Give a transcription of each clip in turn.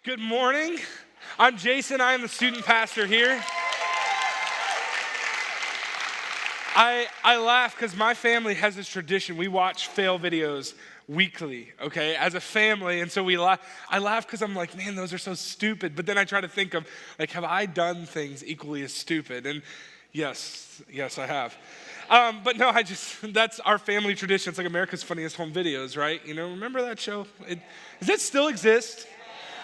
Good morning. I'm Jason. I am the student pastor here. I laugh because my family has this tradition. We watch fail videos weekly, okay, as a family. And so I laugh because I'm like, man, those are so stupid. But then I try to think of, like, have I done things equally as stupid? And yes, I have. But no, that's our family tradition. It's like America's Funniest Home Videos, right? You know, remember that show? Does it still exist?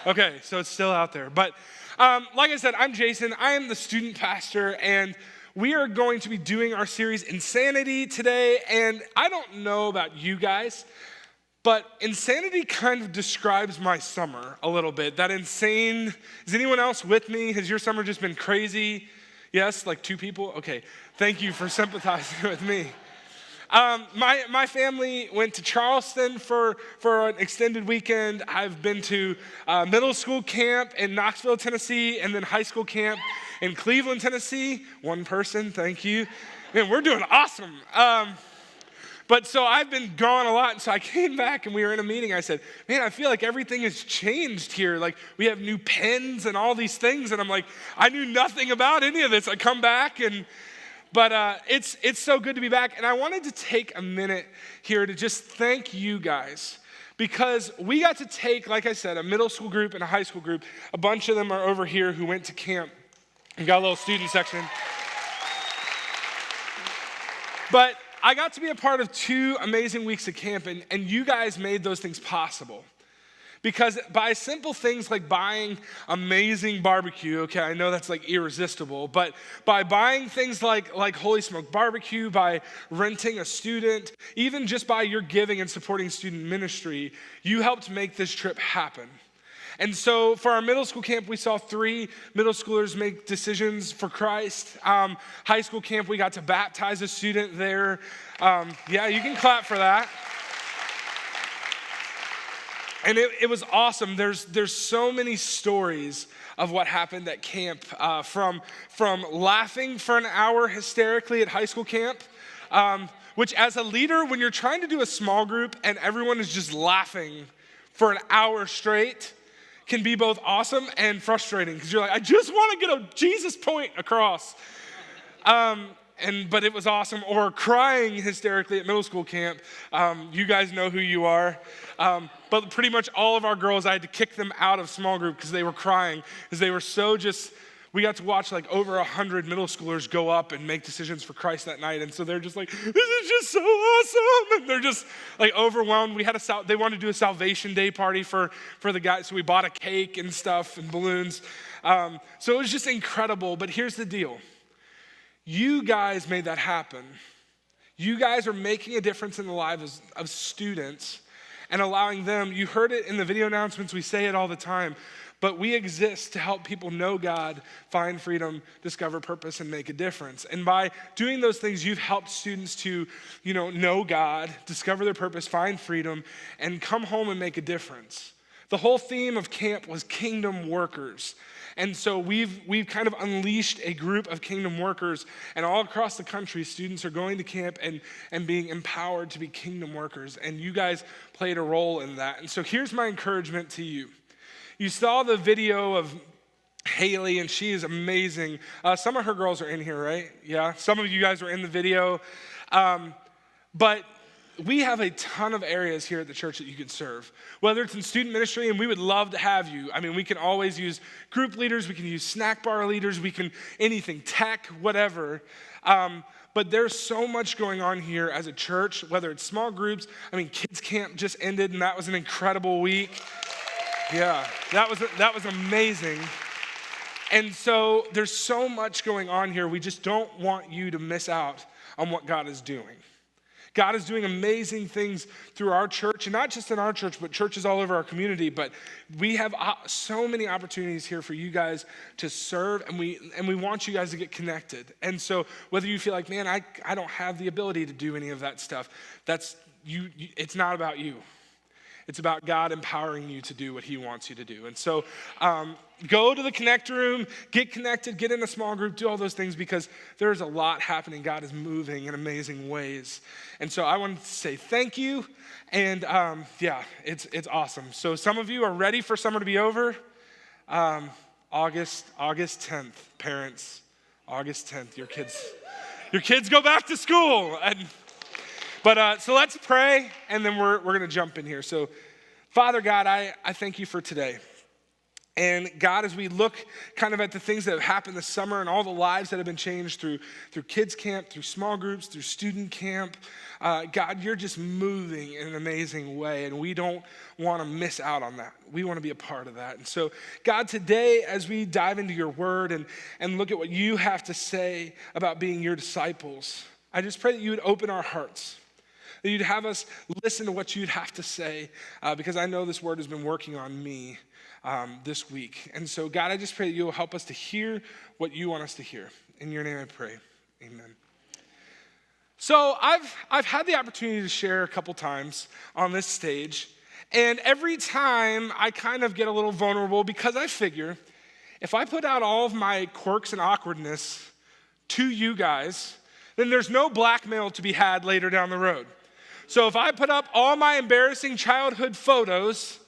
Okay, so it's still out there. But like I said, I'm Jason. I am the student pastor, and we are going to be doing our series Insanity today. And I don't know about you guys, but insanity kind of describes my summer a little bit. That insane, is anyone else with me? Has your summer just been crazy? Yes, like 2 people? Okay, thank you for sympathizing with me. My family went to Charleston for an extended weekend. I've been to middle school camp in Knoxville, Tennessee, and then high school camp in Cleveland, Tennessee. 1 person, thank you. Man, we're doing awesome. But so I've been gone a lot, and so I came back and we were in a meeting. I said, man, I feel like everything has changed here. Like we have new pens and all these things, and I'm like, I knew nothing about any of this. I come back But it's so good to be back. And I wanted to take a minute here to just thank you guys, because we got to take, like I said, a middle school group and a high school group. A bunch of them are over here who went to camp and got a little student section. But I got to be a part of 2 amazing weeks of camp, and you guys made those things possible. Because by simple things like buying amazing barbecue, okay, I know that's like irresistible, but by buying things like Holy Smoke Barbecue, by renting a student, even just by your giving and supporting student ministry, you helped make this trip happen. And so for our middle school camp, we saw 3 middle schoolers make decisions for Christ. High school camp, we got to baptize a student there. Yeah, you can clap for that. And it was awesome. There's so many stories of what happened at camp, from laughing for an hour hysterically at high school camp, which as a leader, when you're trying to do a small group and everyone is just laughing for an hour straight, can be both awesome and frustrating, because you're like, I just want to get a Jesus point across. But it was awesome. Or crying hysterically at middle school camp. You guys know who you are. But pretty much all of our girls, I had to kick them out of small group because they were crying, because they were so we got to watch like over 100 middle schoolers go up and make decisions for Christ that night. And so they're just like, this is just so awesome. And they're just like overwhelmed. They wanted to do a Salvation Day party for the guys. So we bought a cake and stuff and balloons. So it was just incredible. But here's the deal. You guys made that happen. You guys are making a difference in the lives of students and allowing them, you heard it in the video announcements, we say it all the time, but we exist to help people know God, find freedom, discover purpose, and make a difference. And by doing those things, you've helped students to, know God, discover their purpose, find freedom, and come home and make a difference. The whole theme of camp was kingdom workers. And so we've kind of unleashed a group of kingdom workers, and all across the country, students are going to camp and being empowered to be kingdom workers. And you guys played a role in that. And so here's my encouragement to you. You saw the video of Haley, and she is amazing. Some of her girls are in here, right? Yeah, some of you guys were in the video. But we have a ton of areas here at the church that you can serve, whether it's in student ministry, and we would love to have you. I mean, we can always use group leaders, we can use snack bar leaders, we can anything, tech, whatever. But there's so much going on here as a church, whether it's small groups. I mean, kids camp just ended, and that was an incredible week. Yeah, that was amazing. And so there's so much going on here. We just don't want you to miss out on what God is doing. God is doing amazing things through our church, and not just in our church, but churches all over our community. But we have so many opportunities here for you guys to serve, and we want you guys to get connected. And so whether you feel like, man, I don't have the ability to do any of that stuff, that's you. It's not about you. It's about God empowering you to do what he wants you to do. And so go to the connect room, get connected, get in a small group, do all those things, because there's a lot happening. God is moving in amazing ways. And so I wanted to say thank you. And it's awesome. So some of you are ready for summer to be over. August 10th, parents, August 10th, your kids go back to school. So let's pray, and then we're going to jump in here. So, Father God, I thank you for today. And God, as we look kind of at the things that have happened this summer and all the lives that have been changed through kids camp, through small groups, through student camp, God, you're just moving in an amazing way, and we don't want to miss out on that. We want to be a part of that. And so, God, today, as we dive into your word and look at what you have to say about being your disciples, I just pray that you would open our hearts, that you'd have us listen to what you'd have to say, because I know this word has been working on me this week. And so, God, I just pray that you'll help us to hear what you want us to hear. In your name I pray, amen. So I've had the opportunity to share a couple times on this stage, and every time I kind of get a little vulnerable because I figure if I put out all of my quirks and awkwardness to you guys, then there's no blackmail to be had later down the road. So if I put up all my embarrassing childhood photos,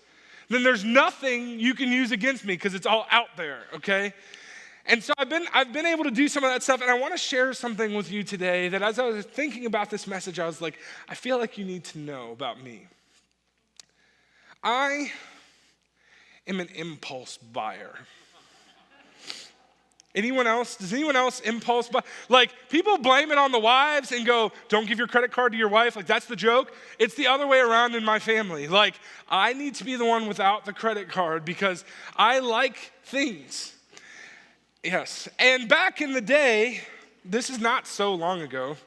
then there's nothing you can use against me because it's all out there, okay? And so I've been able to do some of that stuff, and I want to share something with you today that as I was thinking about this message, I was like, I feel like you need to know about me. I am an impulse buyer. Anyone else? Does anyone else impulse buy? Like, people blame it on the wives and go, don't give your credit card to your wife. Like, that's the joke. It's the other way around in my family. Like, I need to be the one without the credit card because I like things. Yes, and back in the day, this is not so long ago,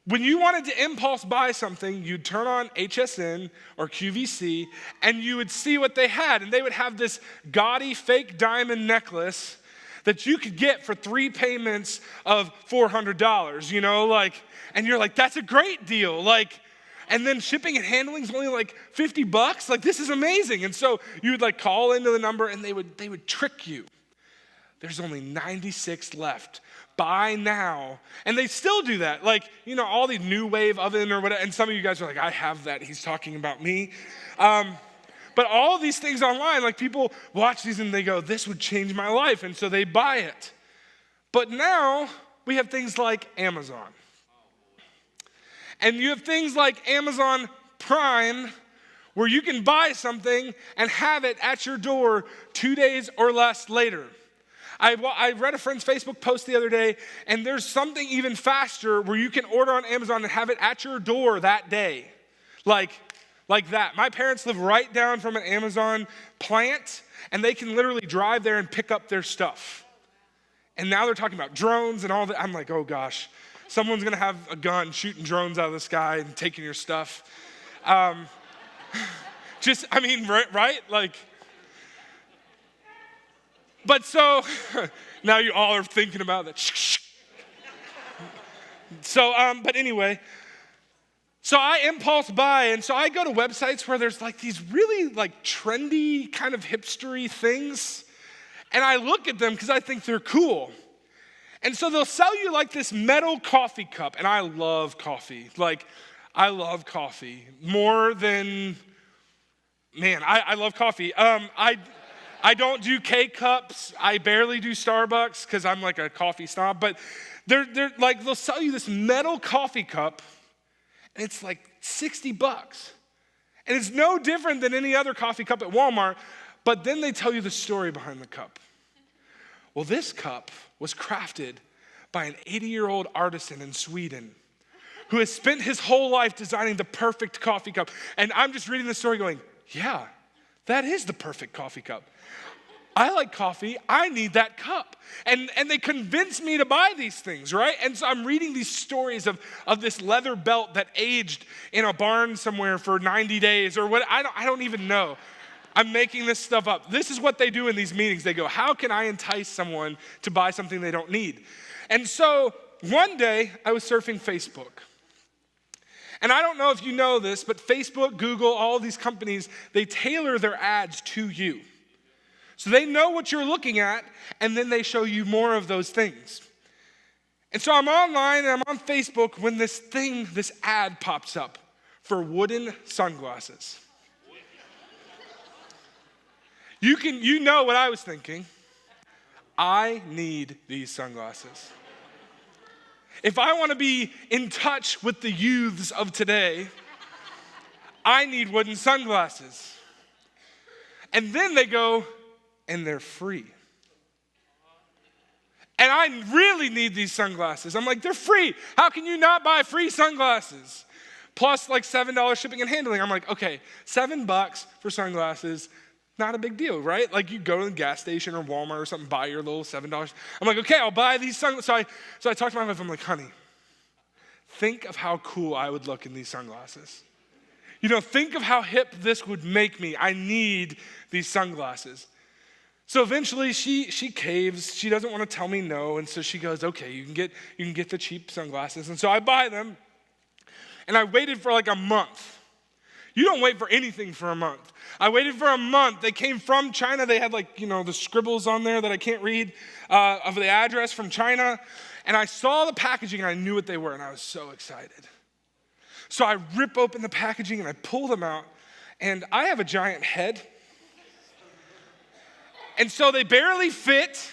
when you wanted to impulse buy something, you'd turn on HSN or QVC and you would see what they had. And they would have this gaudy fake diamond necklace that you could get for 3 payments of $400, you know, like, and you're like, that's a great deal. Like, and then shipping and handling is only like $50. Like, this is amazing. And so you would like call into the number and they would trick you. There's only 96 left. Buy now. And they still do that. Like, you know, all the new wave oven or whatever. And some of you guys are like, I have that. He's talking about me. But all of these things online, like people watch these and they go, this would change my life. And so they buy it. But now we have things like Amazon. And you have things like Amazon Prime where you can buy something and have it at your door 2 days or less later. I read a friend's Facebook post the other day, and there's something even faster where you can order on Amazon and have it at your door that day. Like that. My parents live right down from an Amazon plant, and they can literally drive there and pick up their stuff. And now they're talking about drones and all that. I'm like, oh gosh, someone's gonna have a gun shooting drones out of the sky and taking your stuff. Right? Like, but so, now you all are thinking about that. So, but anyway, so I impulse buy, and so I go to websites where there's like these really like trendy kind of hipstery things, and I look at them because I think they're cool. And so they'll sell you like this metal coffee cup, and I love coffee. Like, I love coffee more than, man, I love coffee. I don't do K-cups. I barely do Starbucks because I'm like a coffee snob. But they're like, they'll sell you this metal coffee cup, and it's like $60. And it's no different than any other coffee cup at Walmart, but then they tell you the story behind the cup. Well, this cup was crafted by an 80-year-old artisan in Sweden who has spent his whole life designing the perfect coffee cup. And I'm just reading the story going, yeah, that is the perfect coffee cup. I like coffee, I need that cup. And they convince me to buy these things, right? And so I'm reading these stories of this leather belt that aged in a barn somewhere for 90 days or what, I don't even know. I'm making this stuff up. This is what they do in these meetings. They go, how can I entice someone to buy something they don't need? And so one day I was surfing Facebook. And I don't know if you know this, but Facebook, Google, all of these companies, they tailor their ads to you. So they know what you're looking at, and then they show you more of those things. And so I'm online and I'm on Facebook when this ad pops up for wooden sunglasses. You know what I was thinking. I need these sunglasses. If I want to be in touch with the youths of today, I need wooden sunglasses. And then they go, and they're free. And I really need these sunglasses. I'm like, they're free. How can you not buy free sunglasses? Plus like $7 shipping and handling. I'm like, okay, $7 for sunglasses, not a big deal, right? Like you go to the gas station or Walmart or something, buy your little $7. I'm like, okay, I'll buy these sunglasses. So I talked to my wife, I'm like, honey, think of how cool I would look in these sunglasses. Think of how hip this would make me. I need these sunglasses. So eventually she caves. She doesn't want to tell me no. And so she goes, okay, you can get the cheap sunglasses. And so I buy them. And I waited for like a month. You don't wait for anything for a month. I waited for a month. They came from China. They had the scribbles on there that I can't read of the address from China. And I saw the packaging and I knew what they were and I was so excited. So I rip open the packaging and I pull them out and I have a giant head. And so they barely fit.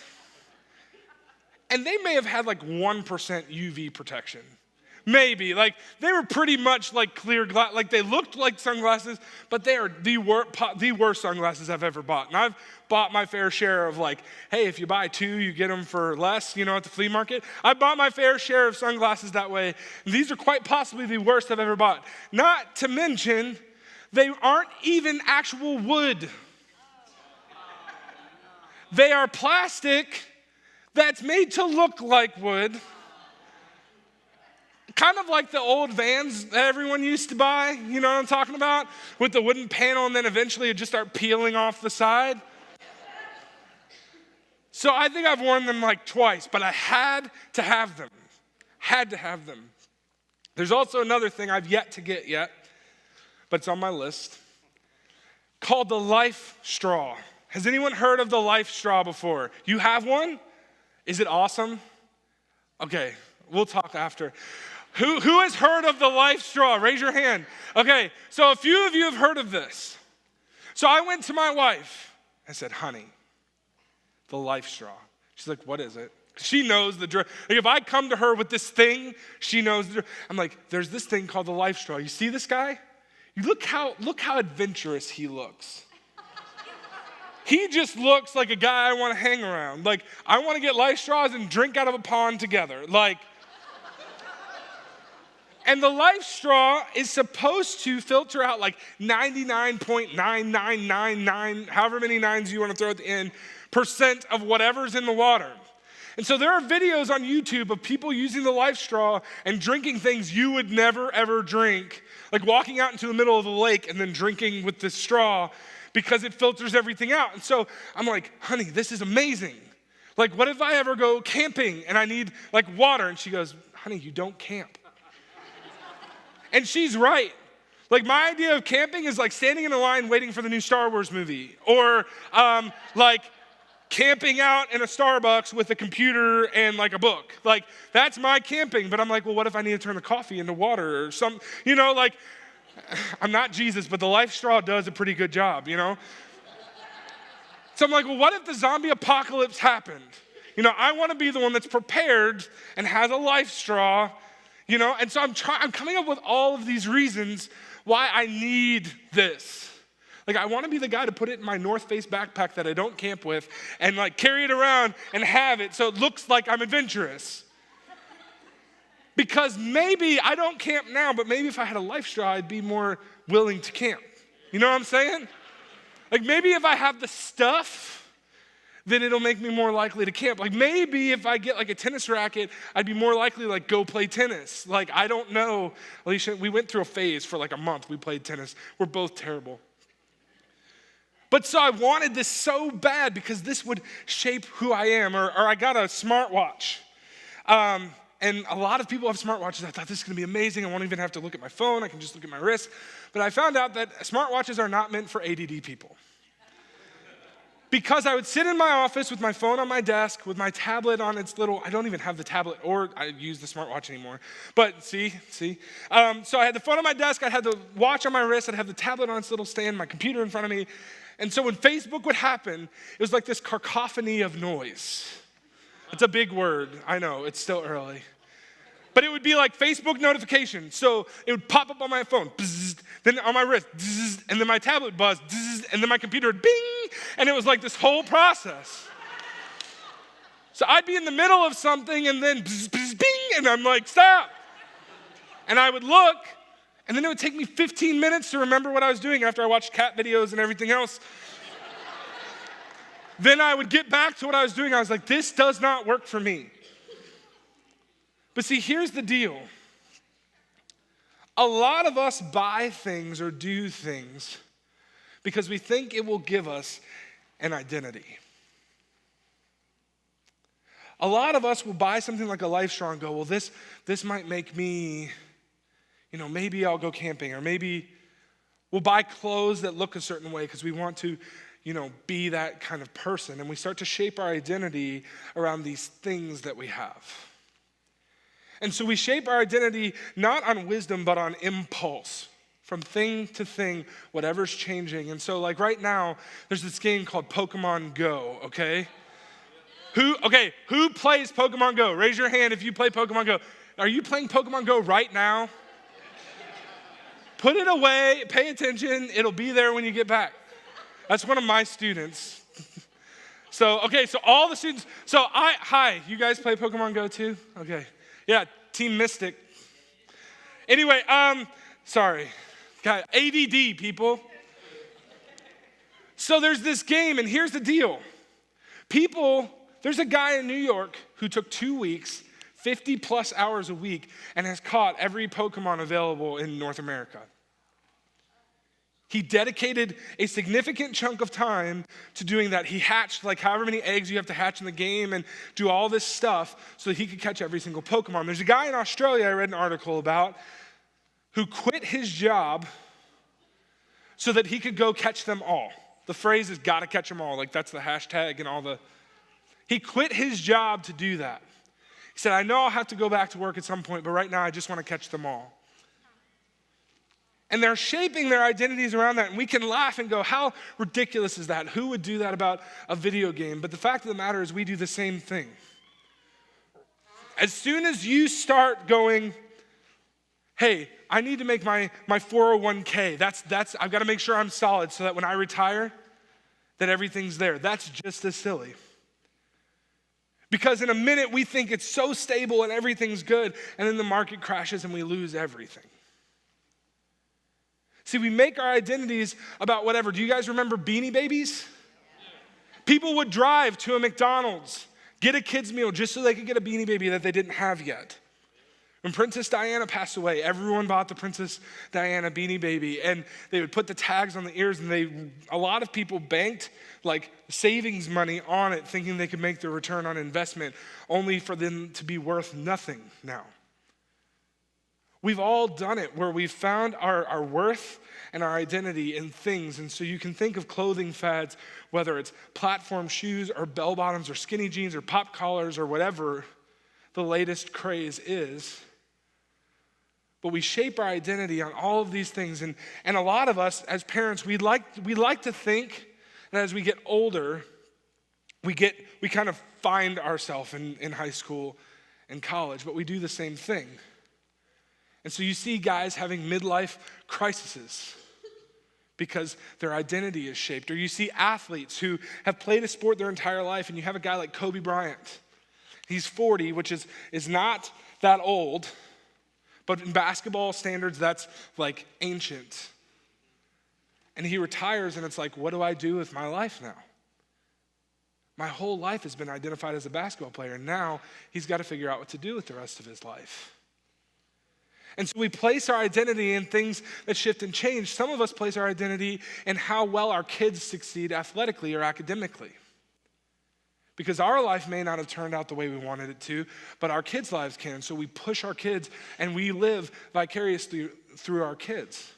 And they may have had like 1% UV protection. Maybe, they were pretty much like clear glass, they looked like sunglasses, but they are the worst sunglasses I've ever bought. And I've bought my fair share of hey, if you buy 2, you get them for less, at the flea market. I bought my fair share of sunglasses that way. And these are quite possibly the worst I've ever bought. Not to mention, they aren't even actual wood. They are plastic that's made to look like wood. Kind of like the old Vans that everyone used to buy, you know what I'm talking about? With the wooden panel and then eventually it just start peeling off the side. So I think I've worn them twice, but I had to have them. Had to have them. There's also another thing I've yet to get yet, but it's on my list, called the Life Straw. Has anyone heard of the Life Straw before? You have one? Is it awesome? Okay, we'll talk after. Who has heard of the Life Straw? Raise your hand. Okay, so a few of you have heard of this. So I went to my wife. I said, honey, the Life Straw. She's like, what is it? She knows the drill. If I come to her with this thing, she knows the drill. I'm like, there's this thing called the Life Straw. You see this guy? You look how adventurous he looks. He just looks like a guy I want to hang around. I want to get Life Straws and drink out of a pond together. And the Life Straw is supposed to filter out 99.9999, however many nines you want to throw at the end, % of whatever's in the water. And so there are videos on YouTube of people using the Life Straw and drinking things you would never, ever drink, like walking out into the middle of the lake and then drinking with this straw because it filters everything out. And so I'm like, honey, this is amazing. What if I ever go camping and I need water? And she goes, honey, you don't camp. And she's right. My idea of camping is standing in a line waiting for the new Star Wars movie. Or camping out in a Starbucks with a computer and a book. That's my camping. But I'm like, well, what if I need to turn the coffee into water or something? I'm not Jesus, but the Life Straw does a pretty good job, So I'm like, well, what if the zombie apocalypse happened? I want to be the one that's prepared and has a Life Straw. And so I'm coming up with all of these reasons why I need this. I want to be the guy to put it in my North Face backpack that I don't camp with and carry it around and have it so it looks like I'm adventurous. Because maybe I don't camp now, but maybe if I had a Life Straw, I'd be more willing to camp. You know what I'm saying? Maybe if I have the stuff, then it'll make me more likely to camp. Maybe if I get a tennis racket, I'd be more likely to go play tennis. I don't know. Alicia, we went through a phase for a month. We played tennis. We're both terrible. But so I wanted this so bad because this would shape who I am. Or I got a smartwatch. And a lot of people have smartwatches. I thought this is going to be amazing. I won't even have to look at my phone. I can just look at my wrist. But I found out that smartwatches are not meant for ADD people. because I would sit in my office with my phone on my desk, with my tablet on its little, I don't even have the tablet or I use the smartwatch anymore. But see. So I had the phone on my desk, I had the watch on my wrist, I'd have the tablet on its little stand, my computer in front of me. And so when Facebook would happen, it was like this cacophony of noise. It's a big word, I know, it's still early. But it would be like Facebook notification. So it would pop up on my phone, bzzz, then on my wrist, bzzz, and then my tablet buzzed, bzzz, and then my computer would bing, and it was like this whole process. So I'd be in the middle of something, and then bzzz, bzzz, bing, and I'm like, stop. And I would look, and then it would take me 15 minutes to remember what I was doing after I watched cat videos and everything else. Then I would get back to what I was doing. I was like, this does not work for me. But see, here's the deal. A lot of us buy things or do things because we think it will give us an identity. A lot of us will buy something like a LifeStraw and go, well, this might make me, maybe I'll go camping, or maybe we'll buy clothes that look a certain way because we want to, be that kind of person. And we start to shape our identity around these things that we have. And so we shape our identity not on wisdom, but on impulse, from thing to thing, whatever's changing. And so like right now, there's this game called Pokemon Go, okay? Who plays Pokemon Go? Raise your hand if you play Pokemon Go. Are you playing Pokemon Go right now? Put it away, pay attention, it'll be there when you get back. That's one of my students. So all the students, you guys play Pokemon Go too? Okay. Yeah, Team Mystic. Anyway, sorry. Got ADD, people. So there's this game, and here's the deal. There's a guy in New York who took 2 weeks, 50 plus hours a week, and has caught every Pokemon available in North America. He dedicated a significant chunk of time to doing that. He hatched like however many eggs you have to hatch in the game and do all this stuff so that he could catch every single Pokemon. There's a guy in Australia I read an article about who quit his job so that he could go catch them all. The phrase is gotta catch them all, like that's the hashtag and all the. He quit his job to do that. He said, I know I'll have to go back to work at some point, but right now I just want to catch them all. And they're shaping their identities around that. And we can laugh and go, how ridiculous is that? Who would do that about a video game? But the fact of the matter is we do the same thing. As soon as you start going, hey, I need to make my 401k. That's I've got to make sure I'm solid so that when I retire, that everything's there. That's just as silly. Because in a minute we think it's so stable and everything's good, and then the market crashes and we lose everything. See, we make our identities about whatever. Do you guys remember Beanie Babies? People would drive to a McDonald's, get a kid's meal just so they could get a Beanie Baby that they didn't have yet. When Princess Diana passed away, everyone bought the Princess Diana Beanie Baby, and they would put the tags on the ears, and a lot of people banked like savings money on it, thinking they could make their return on investment, only for them to be worth nothing now. We've all done it where we've found our worth and our identity in things. And so you can think of clothing fads, whether it's platform shoes or bell bottoms or skinny jeans or pop collars or whatever the latest craze is. But we shape our identity on all of these things. And a lot of us as parents, we like to think that as we get older, we kind of find ourselves in high school and college, but we do the same thing. And so you see guys having midlife crises because their identity is shaped. Or you see athletes who have played a sport their entire life, and you have a guy like Kobe Bryant. He's 40, which is not that old, but in basketball standards, that's like ancient. And he retires, and it's like, what do I do with my life now? My whole life has been identified as a basketball player, and now he's got to figure out what to do with the rest of his life. And so we place our identity in things that shift and change. Some of us place our identity in how well our kids succeed athletically or academically. Because our life may not have turned out the way we wanted it to, but our kids' lives can. So we push our kids and we live vicariously through our kids.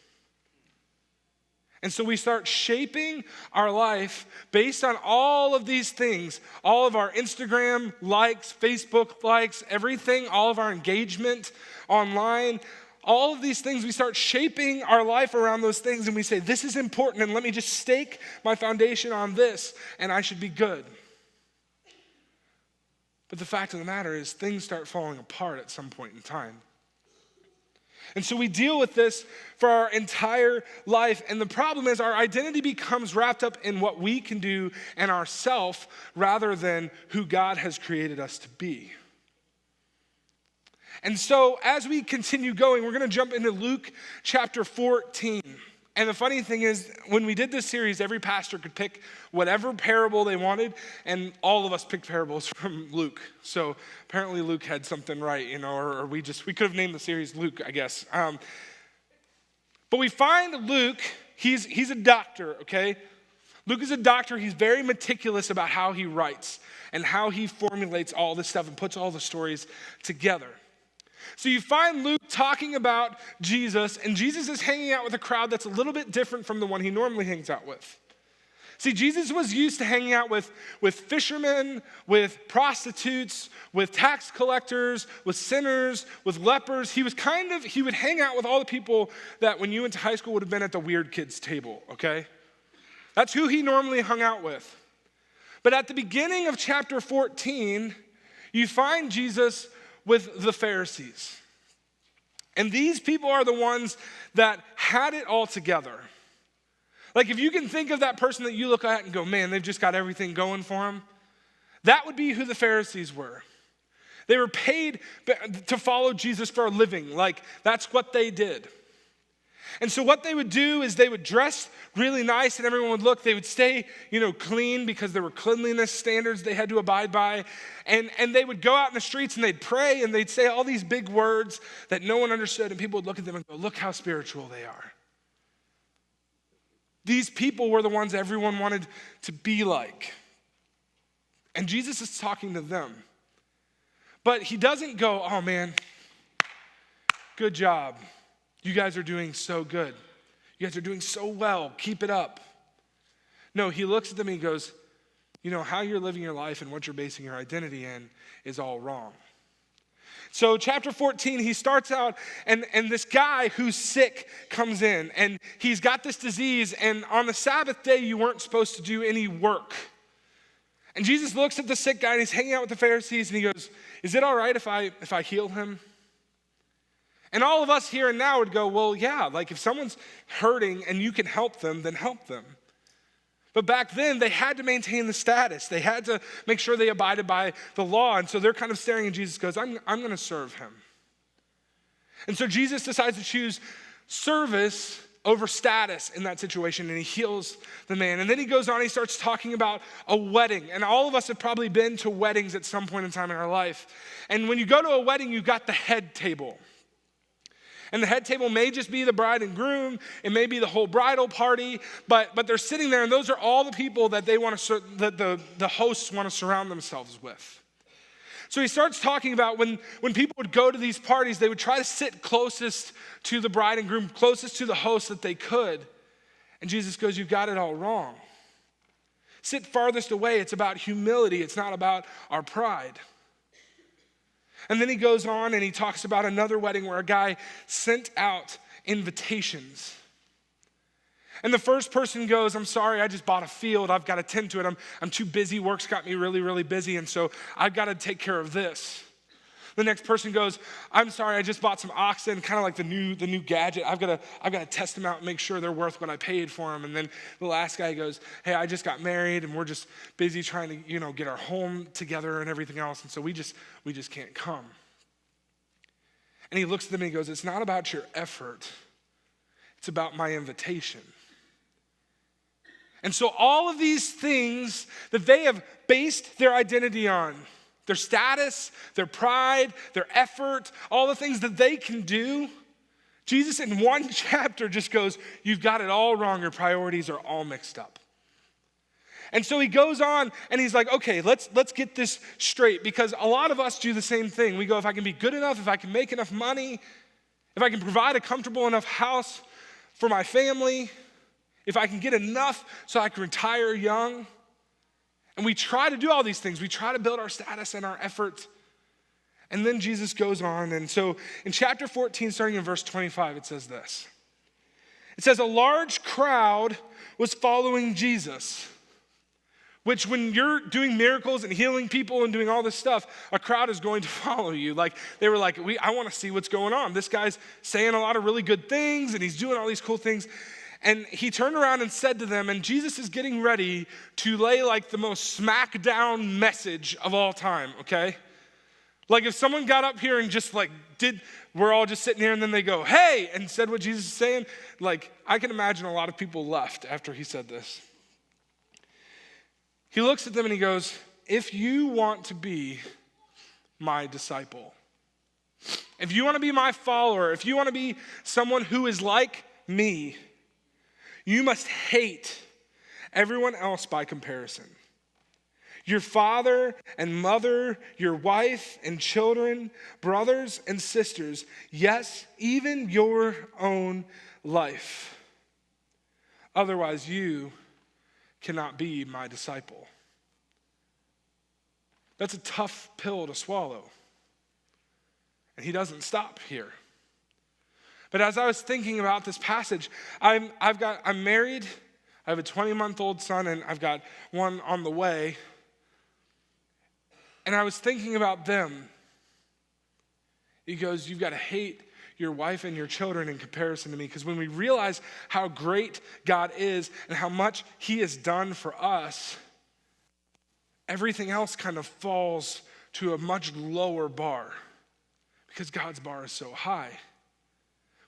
And so we start shaping our life based on all of these things, all of our Instagram likes, Facebook likes, everything, all of our engagement online, all of these things, we start shaping our life around those things, and we say, this is important, and let me just stake my foundation on this, and I should be good. But the fact of the matter is, things start falling apart at some point in time. And so we deal with this for our entire life. And the problem is our identity becomes wrapped up in what we can do and ourself rather than who God has created us to be. And so as we continue going, we're going to jump into Luke chapter 14. And the funny thing is, when we did this series, every pastor could pick whatever parable they wanted, and all of us picked parables from Luke. So apparently Luke had something right, or we could have named the series Luke, I guess. But we find Luke, he's a doctor, okay? Luke is a doctor. He's very meticulous about how he writes and how he formulates all this stuff and puts all the stories together. So you find Luke talking about Jesus, and Jesus is hanging out with a crowd that's a little bit different from the one he normally hangs out with. See, Jesus was used to hanging out with fishermen, with prostitutes, with tax collectors, with sinners, with lepers. He would hang out with all the people that when you went to high school would have been at the weird kids table, okay? That's who he normally hung out with. But at the beginning of chapter 14, you find Jesus with the Pharisees. And these people are the ones that had it all together. Like if you can think of that person that you look at and go, man, they've just got everything going for them, that would be who the Pharisees were. They were paid to follow Jesus for a living. Like that's what they did. And so what they would do is they would dress really nice and everyone would look. They would stay, clean because there were cleanliness standards they had to abide by. And they would go out in the streets and they'd pray and they'd say all these big words that no one understood. And people would look at them and go, look how spiritual they are. These people were the ones everyone wanted to be like. And Jesus is talking to them. But he doesn't go, oh man, good job. You guys are doing so good. You guys are doing so well. Keep it up. No, he looks at them and he goes, how you're living your life and what you're basing your identity in is all wrong. So chapter 14, he starts out and this guy who's sick comes in and he's got this disease, and on the Sabbath day, you weren't supposed to do any work. And Jesus looks at the sick guy and he's hanging out with the Pharisees and he goes, is it all right if I heal him? And all of us here and now would go, well, yeah, like if someone's hurting and you can help them, then help them. But back then, they had to maintain the status. They had to make sure they abided by the law. And so they're kind of staring at Jesus, goes, I'm going to serve him. And so Jesus decides to choose service over status in that situation, and he heals the man. And then he goes on, he starts talking about a wedding. And all of us have probably been to weddings at some point in time in our life. And when you go to a wedding, you've got the head table. And the head table may just be the bride and groom. It may be the whole bridal party, but they're sitting there, and those are all the people that the hosts want to surround themselves with. So he starts talking about when people would go to these parties, they would try to sit closest to the bride and groom, closest to the host that they could. And Jesus goes, you've got it all wrong. Sit farthest away. It's about humility. It's not about our pride. And then he goes on and he talks about another wedding where a guy sent out invitations. And the first person goes, I'm sorry, I just bought a field. I've got to tend to it. I'm too busy. Work's got me really, really busy. And so I've got to take care of this. The next person goes, I'm sorry, I just bought some oxen, kind of like the new gadget. I've got to test them out and make sure they're worth what I paid for them. And then the last guy goes, hey, I just got married and we're just busy trying to, get our home together and everything else. And so we just can't come. And he looks at them and he goes, it's not about your effort. It's about my invitation. And so all of these things that they have based their identity on, their status, their pride, their effort, all the things that they can do, Jesus in one chapter just goes, you've got it all wrong. Your priorities are all mixed up. And so he goes on and he's like, okay, let's get this straight, because a lot of us do the same thing. We go, if I can be good enough, if I can make enough money, if I can provide a comfortable enough house for my family, if I can get enough so I can retire young. And we try to do all these things. We try to build our status and our effort. And then Jesus goes on. And so in chapter 14, starting in verse 25, it says this. It says, a large crowd was following Jesus, which when you're doing miracles and healing people and doing all this stuff, a crowd is going to follow you. Like they were like, I want to see what's going on. This guy's saying a lot of really good things and he's doing all these cool things. And he turned around and said to them, and Jesus is getting ready to lay like the most smackdown message of all time, okay? Like if someone got up here and just like we're all just sitting here and then they go, hey, and said what Jesus is saying, like I can imagine a lot of people left after he said this. He looks at them and he goes, if you want to be my disciple, if you want to be my follower, if you want to be someone who is like me, you must hate everyone else by comparison. Your father and mother, your wife and children, brothers and sisters, yes, even your own life. Otherwise, you cannot be my disciple. That's a tough pill to swallow. And he doesn't stop here. But as I was thinking about this passage, I'm married, I have a 20-month-old son, and I've got one on the way. And I was thinking about them. He goes, you've got to hate your wife and your children in comparison to me. Because when we realize how great God is and how much he has done for us, everything else kind of falls to a much lower bar because God's bar is so high.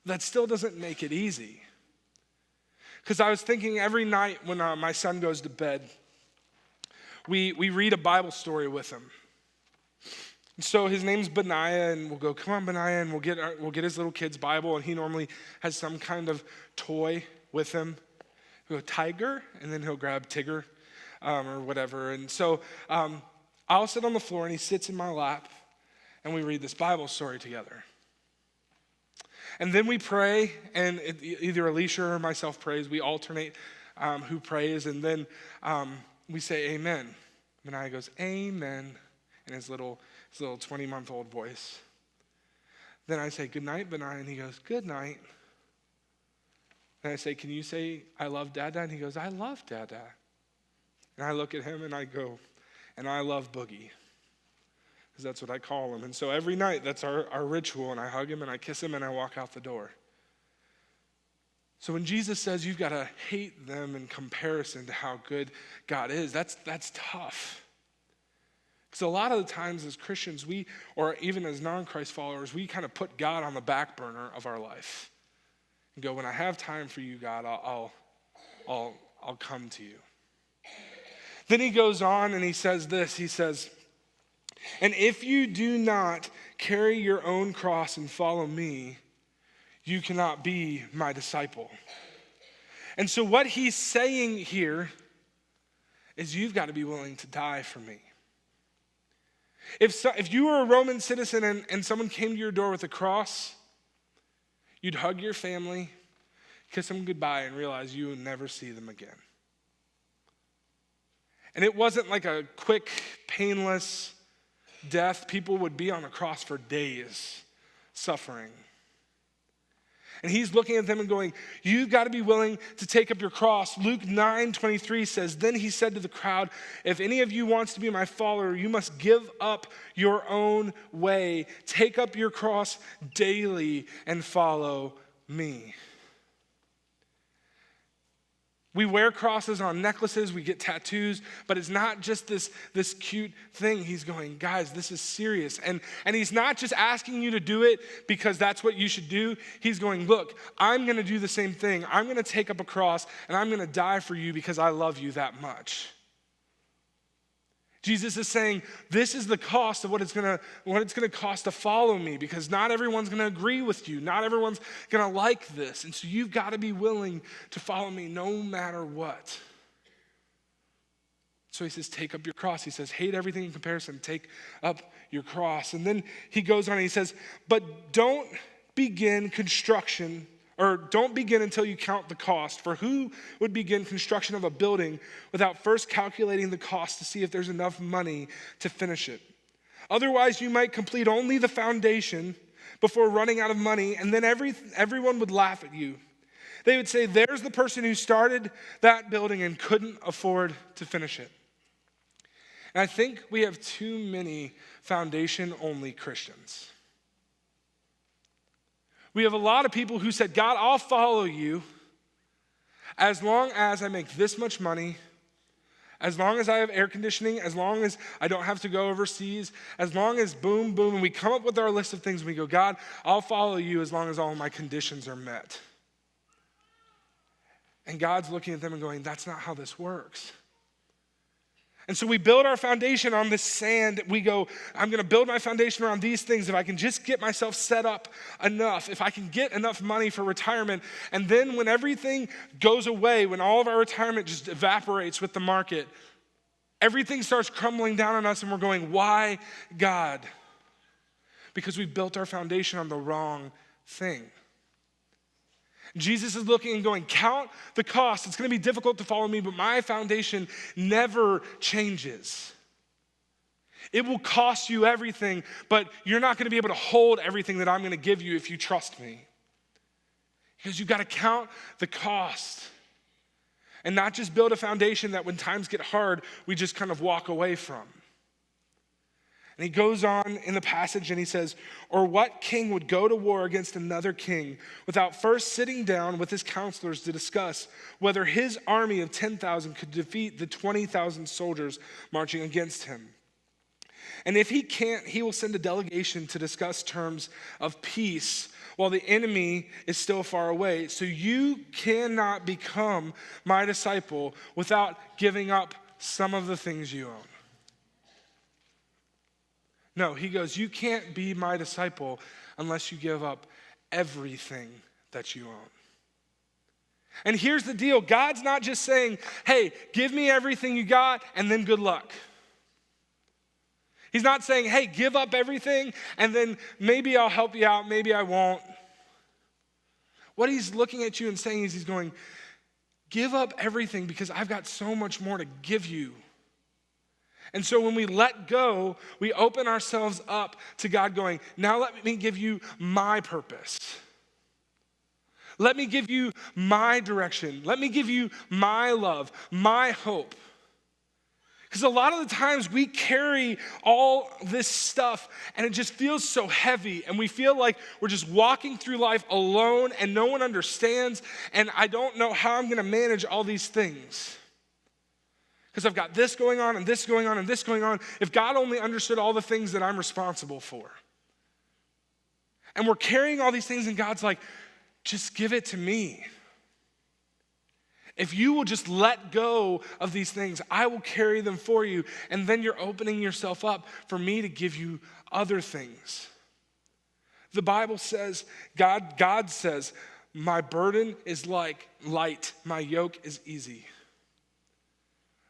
That still doesn't make it easy. Because I was thinking every night when my son goes to bed, we read a Bible story with him. And so his name's Benaiah, and we'll go, come on, Benaiah, and we'll get his little kid's Bible, and he normally has some kind of toy with him. He'll go, Tiger, and then he'll grab Tigger or whatever. And so I'll sit on the floor, and he sits in my lap, and we read this Bible story together. And then we pray, and either Alicia or myself prays. We alternate who prays, and then we say amen. Benaiah goes, amen, in his little 20-month-old voice. Then I say, good night, Benaiah, and he goes, good night. And I say, can you say, I love Dada? And he goes, I love Dada. And I look at him and I go, and I love Boogie. Because that's what I call him. And so every night, that's our ritual, and I hug him and I kiss him and I walk out the door. So when Jesus says you've got to hate them in comparison to how good God is, that's tough. Because a lot of the times as Christians, or even as non-Christ followers, we kind of put God on the back burner of our life. And go, when I have time for you, God, I'll come to you. Then he goes on and he says this, he says, and if you do not carry your own cross and follow me, you cannot be my disciple. And so what he's saying here is you've got to be willing to die for me. If you were a Roman citizen and someone came to your door with a cross, you'd hug your family, kiss them goodbye, and realize you would never see them again. And it wasn't like a quick, painless death. People would be on the cross for days, suffering. And he's looking at them and going, you've got to be willing to take up your cross. Luke 9:23 says, then he said to the crowd, if any of you wants to be my follower, you must give up your own way. Take up your cross daily and follow me. We wear crosses on necklaces, we get tattoos, but it's not just this cute thing. He's going, guys, this is serious. And he's not just asking you to do it because that's what you should do. He's going, look, I'm going to do the same thing. I'm going to take up a cross and I'm going to die for you because I love you that much. Jesus is saying, this is the cost of what it's going to cost to follow me, because not everyone's going to agree with you. Not everyone's going to like this. And so you've got to be willing to follow me no matter what. So he says, take up your cross. He says, hate everything in comparison. Take up your cross. And then he goes on and he says, but don't begin construction Or don't begin until you count the cost. For who would begin construction of a building without first calculating the cost to see if there's enough money to finish it? Otherwise, you might complete only the foundation before running out of money, and then everyone would laugh at you. They would say, there's the person who started that building and couldn't afford to finish it. And I think we have too many foundation-only Christians. We have a lot of people who said, God, I'll follow you as long as I make this much money, as long as I have air conditioning, as long as I don't have to go overseas, as long as boom, boom, and we come up with our list of things and we go, God, I'll follow you as long as all of my conditions are met. And God's looking at them and going, that's not how this works. And so we build our foundation on this sand. We go, I'm going to build my foundation around these things. If I can just get myself set up enough, if I can get enough money for retirement, and then when everything goes away, when all of our retirement just evaporates with the market, everything starts crumbling down on us and we're going, why God? Because we built our foundation on the wrong thing. Jesus is looking and going, count the cost. It's going to be difficult to follow me, but my foundation never changes. It will cost you everything, but you're not going to be able to hold everything that I'm going to give you if you trust me. Because you've got to count the cost and not just build a foundation that when times get hard, we just kind of walk away from. And he goes on in the passage and he says, or what king would go to war against another king without first sitting down with his counselors to discuss whether his army of 10,000 could defeat the 20,000 soldiers marching against him? And if he can't, he will send a delegation to discuss terms of peace while the enemy is still far away. So you cannot become my disciple without giving up some of the things you own. No, he goes, you can't be my disciple unless you give up everything that you own. And here's the deal. God's not just saying, hey, give me everything you got and then good luck. He's not saying, hey, give up everything and then maybe I'll help you out, maybe I won't. What he's looking at you and saying is he's going, give up everything because I've got so much more to give you. And so when we let go, we open ourselves up to God going, now let me give you my purpose. Let me give you my direction. Let me give you my love, my hope. Because a lot of the times we carry all this stuff and it just feels so heavy and we feel like we're just walking through life alone and no one understands and I don't know how I'm going to manage all these things. Because I've got this going on and this going on and this going on. If God only understood all the things that I'm responsible for. And we're carrying all these things and God's like, just give it to me. If you will just let go of these things, I will carry them for you. And then you're opening yourself up for me to give you other things. The Bible says, God says, my burden is like light, my yoke is easy.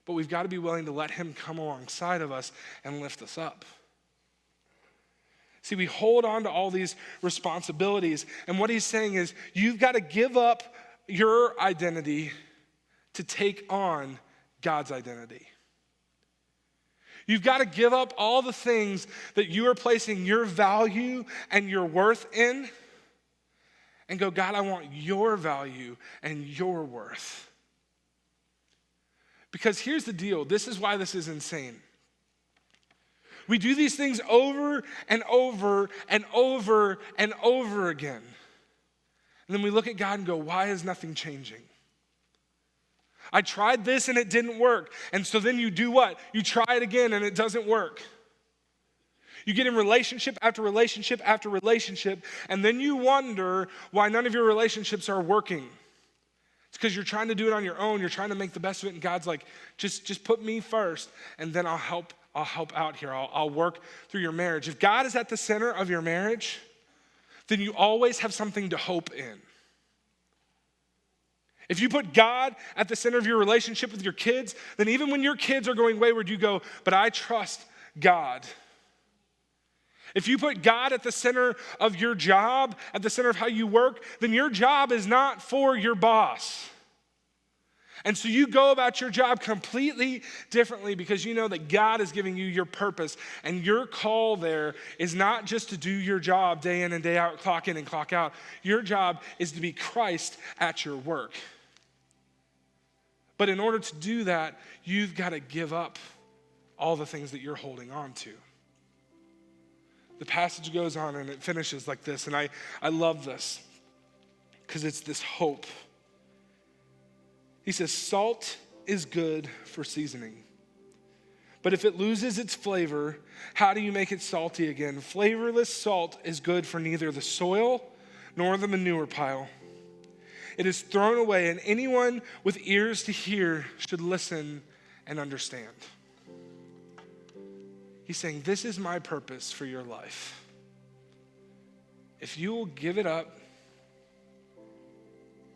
But we've got to be willing to let him come alongside of us and lift us up. See, we hold on to all these responsibilities, and what he's saying is you've got to give up your identity to take on God's identity. You've got to give up all the things that you are placing your value and your worth in and go, God, I want your value and your worth. Because here's the deal. This is why this is insane. We do these things over and over and over and over again. And then we look at God and go, why is nothing changing? I tried this and it didn't work. And so then you do what? You try it again and it doesn't work. You get in relationship after relationship after relationship, and then you wonder why none of your relationships are working. It's because you're trying to do it on your own. You're trying to make the best of it, and God's like, just put me first, and then I'll help out here. I'll work through your marriage. If God is at the center of your marriage, then you always have something to hope in. If you put God at the center of your relationship with your kids, then even when your kids are going wayward, you go, but I trust God. If you put God at the center of your job, at the center of how you work, then your job is not for your boss. And so you go about your job completely differently because you know that God is giving you your purpose. And your call there is not just to do your job day in and day out, clock in and clock out. Your job is to be Christ at your work. But in order to do that, you've got to give up all the things that you're holding on to. The passage goes on and it finishes like this, and I love this because it's this hope. He says, salt is good for seasoning, but if it loses its flavor, how do you make it salty again? Flavorless salt is good for neither the soil nor the manure pile. It is thrown away, and anyone with ears to hear should listen and understand. He's saying, this is my purpose for your life. If you will give it up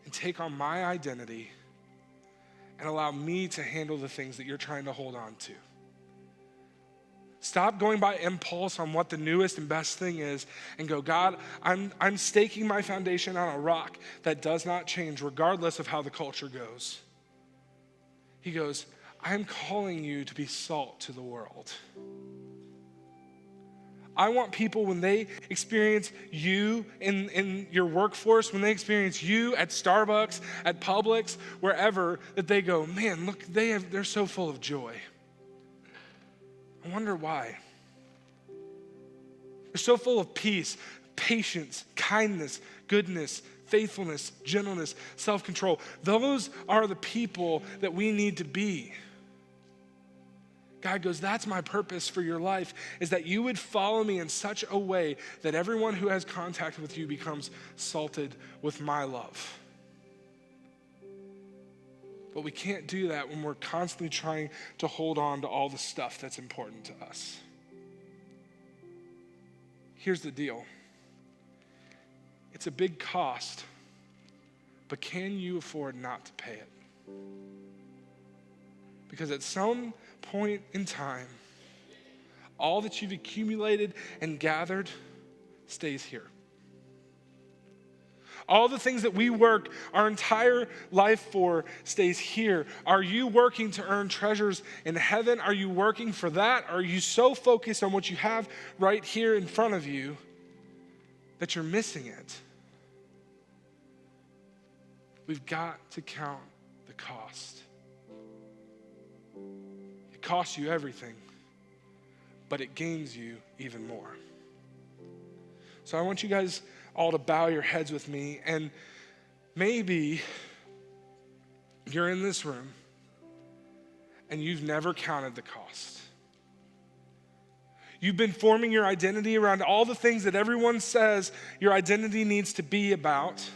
and take on my identity and allow me to handle the things that you're trying to hold on to. Stop going by impulse on what the newest and best thing is and go, God, I'm staking my foundation on a rock that does not change regardless of how the culture goes. He goes, I'm calling you to be salt to the world. I want people, when they experience you in your workforce, when they experience you at Starbucks, at Publix, wherever, that they go, man, look, they're so full of joy. I wonder why. They're so full of peace, patience, kindness, goodness, faithfulness, gentleness, self-control. Those are the people that we need to be. God goes, that's my purpose for your life, is that you would follow me in such a way that everyone who has contact with you becomes salted with my love. But we can't do that when we're constantly trying to hold on to all the stuff that's important to us. Here's the deal. It's a big cost, but can you afford not to pay it? Because at some point in time, all that you've accumulated and gathered stays here. All the things that we work our entire life for stays here. Are you working to earn treasures in heaven? Are you working for that? Are you so focused on what you have right here in front of you that you're missing it? We've got to count the cost. It costs you everything, but it gains you even more. So I want you guys all to bow your heads with me, and maybe you're in this room and you've never counted the cost. You've been forming your identity around all the things that everyone says your identity needs to be about.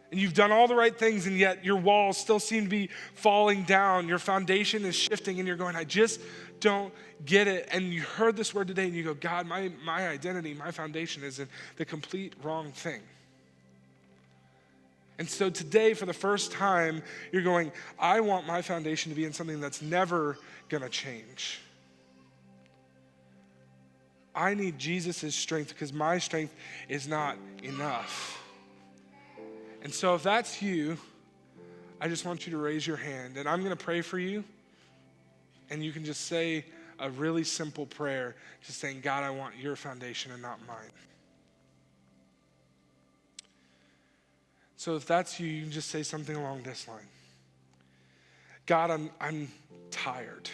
And you've done all the right things, and yet your walls still seem to be falling down. Your foundation is shifting, and you're going, I just don't get it. And you heard this word today, and you go, God, my identity, my foundation is in the complete wrong thing. And so today, for the first time, you're going, I want my foundation to be in something that's never going to change. I need Jesus' strength because my strength is not enough. And so if that's you, I just want you to raise your hand, and I'm going to pray for you, and you can just say a really simple prayer, just saying, God, I want your foundation and not mine. So if that's you, you can just say something along this line. God, I'm tired.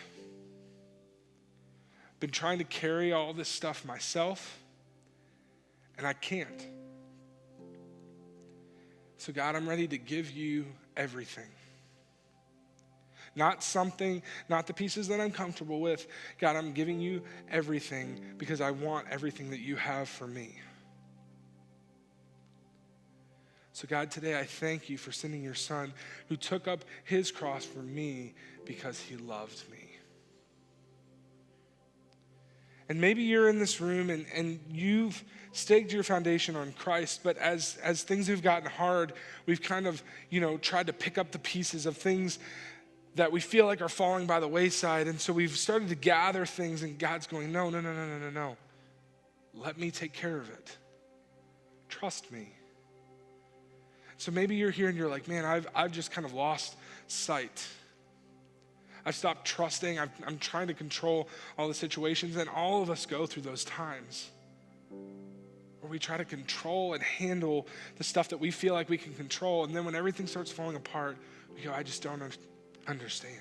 Been trying to carry all this stuff myself, and I can't. So God, I'm ready to give you everything. Not something, not the pieces that I'm comfortable with. God, I'm giving you everything because I want everything that you have for me. So God, today I thank you for sending your son who took up his cross for me because he loved me. And maybe you're in this room and you've staked your foundation on Christ, but as things have gotten hard, we've kind of, tried to pick up the pieces of things that we feel like are falling by the wayside. And so we've started to gather things, and God's going, no. let me take care of it. Trust me. So maybe you're here and you're like, man, I've just kind of lost sight. I've stopped trusting. I'm trying to control all the situations, and all of us go through those times where we try to control and handle the stuff that we feel like we can control, and then when everything starts falling apart, we go, I just don't understand.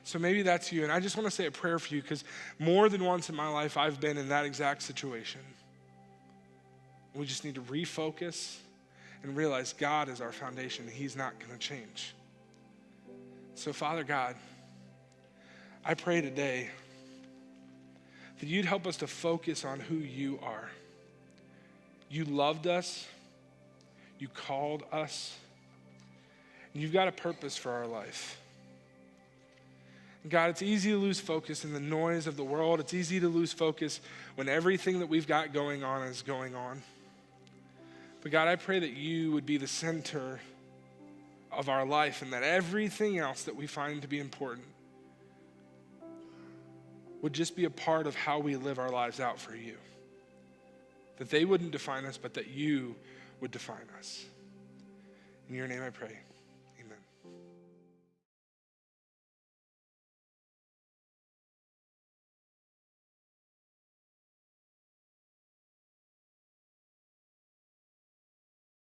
So maybe that's you, and I just want to say a prayer for you, because more than once in my life, I've been in that exact situation. We just need to refocus and realize God is our foundation. He's not going to change. So Father God, I pray today that you'd help us to focus on who you are. You loved us, you called us, and you've got a purpose for our life. And God, it's easy to lose focus in the noise of the world. It's easy to lose focus when everything that we've got going on is going on. But God, I pray that you would be the center of our life, and that everything else that we find to be important would just be a part of how we live our lives out for you. That they wouldn't define us, but that you would define us. In your name I pray, amen.